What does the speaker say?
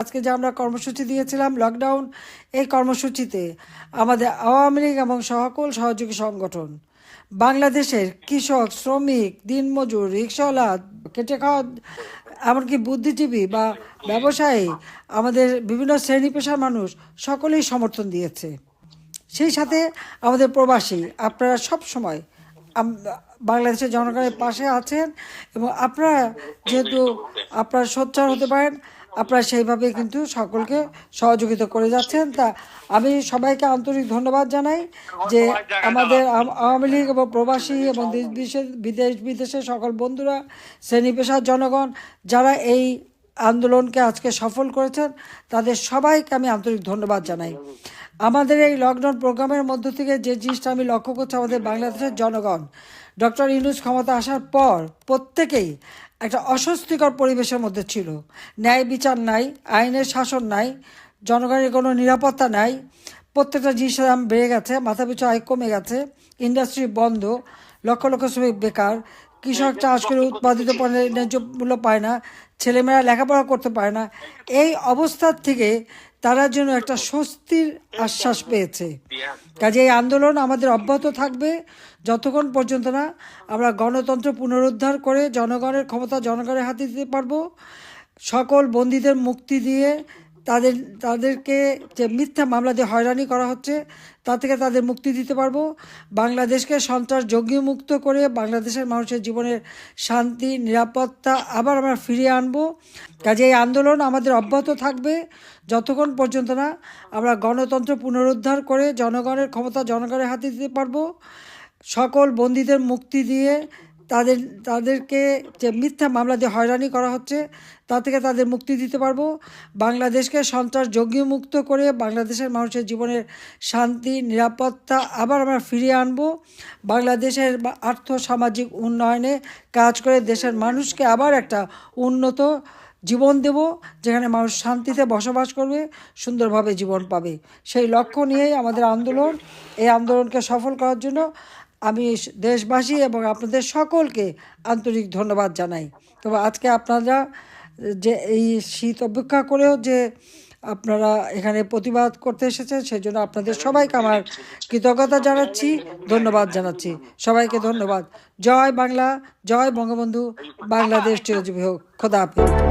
আজকে যে আমরা কর্মসূচি দিয়েছিলাম লকডাউন, এই কর্মসূচিতে আমাদের আওয়ামী লীগ এবং সকল সহযোগী সংগঠন, বাংলাদেশের কৃষক, শ্রমিক, দিনমজুর, রিক্সাওয়ালা, খেটে খাওয়া, এমনকি বুদ্ধিজীবী বা ব্যবসায়ী, আমাদের বিভিন্ন শ্রেণী পেশার মানুষ সকলেই সমর্থন দিয়েছে। সেই সাথে আমাদের প্রবাসী, আপনারা সব সময় বাংলাদেশের জনগণের পাশে আছেন এবং আপনারা যেহেতু আপনারা সোচ্চার হতে পারেন, আপনারা সেইভাবে কিন্তু সকলকে সহযোগিতা করে যাচ্ছেন। তা আমি সবাইকে আন্তরিক ধন্যবাদ জানাই যে আমাদের আওয়ামী লীগ এবং প্রবাসী এবং দেশ বিদেশের সকল বন্ধুরা, শ্রেণী পেশার জনগণ যারা এই আন্দোলনকে আজকে সফল করেছেন, তাদের সবাইকে আমি আন্তরিক ধন্যবাদ জানাই। আমাদের এই লকডাউন প্রোগ্রামের মধ্য থেকে যে জিনিসটা আমি লক্ষ্য করছি, আমাদের বাংলাদেশের জনগণ ডক্টর ইউনূস ক্ষমতা আসার পর প্রত্যেকেই একটা অস্বস্তিকর পরিবেশের মধ্যে ছিল। ন্যায় বিচার নাই, আইনের শাসন নাই, জনগণের কোনো নিরাপত্তা নাই, প্রত্যেকটা জিনিসের দাম বেড়ে গেছে, মাথাপিছু আয় কমে গেছে, ইন্ডাস্ট্রি বন্ধ, লক্ষ লক্ষ শ্রমিক বেকার, কৃষক চাষ করে উৎপাদিত পণ্যের ন্যায্য মূল্য পায় না, ছেলেমেয়েরা লেখাপড়া করতে পারে না। এই অবস্থার থেকে তারা যেন একটা স্বস্তির আশ্বাস পেয়েছে। কাজে এই আন্দোলন আমাদের অব্যাহত থাকবে যতক্ষণ পর্যন্ত না আমরা গণতন্ত্র পুনরুদ্ধার করে জনগণের ক্ষমতা জনগণের হাতে দিতে পারবো। সকল বন্দীদের মুক্তি দিয়ে তাদেরকে যে মিথ্যা মামলা দিয়ে হয়রানি করা হচ্ছে তা থেকে তাদের মুক্তি দিতে পারবো। বাংলাদেশকে সন্ত্রাস জঙ্গি মুক্ত করে বাংলাদেশের মানুষের জীবনের শান্তি নিরাপত্তা আবার আমরা ফিরিয়ে আনবো। কাজে এই আন্দোলন আমাদের অব্যাহত থাকবে যতক্ষণ পর্যন্ত না আমরা গণতন্ত্র পুনরুদ্ধার করে জনগণের ক্ষমতা জনগণের হাতে দিতে পারবো। সকল বন্দীদের মুক্তি দিয়ে তাদেরকে যে মিথ্যা মামলা দিয়ে হয়রানি করা হচ্ছে তা থেকে তাদের মুক্তি দিতে পারবো। বাংলাদেশকে সন্ত্রাস জঙ্গি মুক্ত করে বাংলাদেশের মানুষের জীবনের শান্তি নিরাপত্তা আবার আমরা ফিরিয়ে আনবো। বাংলাদেশের আর্থ সামাজিক উন্নয়নে কাজ করে দেশের মানুষকে আবার একটা উন্নত জীবন দেব, যেখানে মানুষ শান্তিতে বসবাস করবে, সুন্দরভাবে জীবন পাবে। সেই লক্ষ্য নিয়েই আমাদের আন্দোলন। এই আন্দোলনকে সফল করার জন্য আমি দেশবাসী এবং আপনাদের সকলকে আন্তরিক ধন্যবাদ জানাই। তবে আজকে আপনারা যে এই শীত অপেক্ষা করেও যে আপনারা এখানে প্রতিবাদ করতে এসেছেন, সেই জন্য আপনাদের সবাইকে আমার কৃতজ্ঞতা জানাচ্ছি, ধন্যবাদ জানাচ্ছি। সবাইকে ধন্যবাদ। জয় বাংলা, জয় বঙ্গবন্ধু, বাংলাদেশ চিরজীবী হোক। খোদা হাফেজ।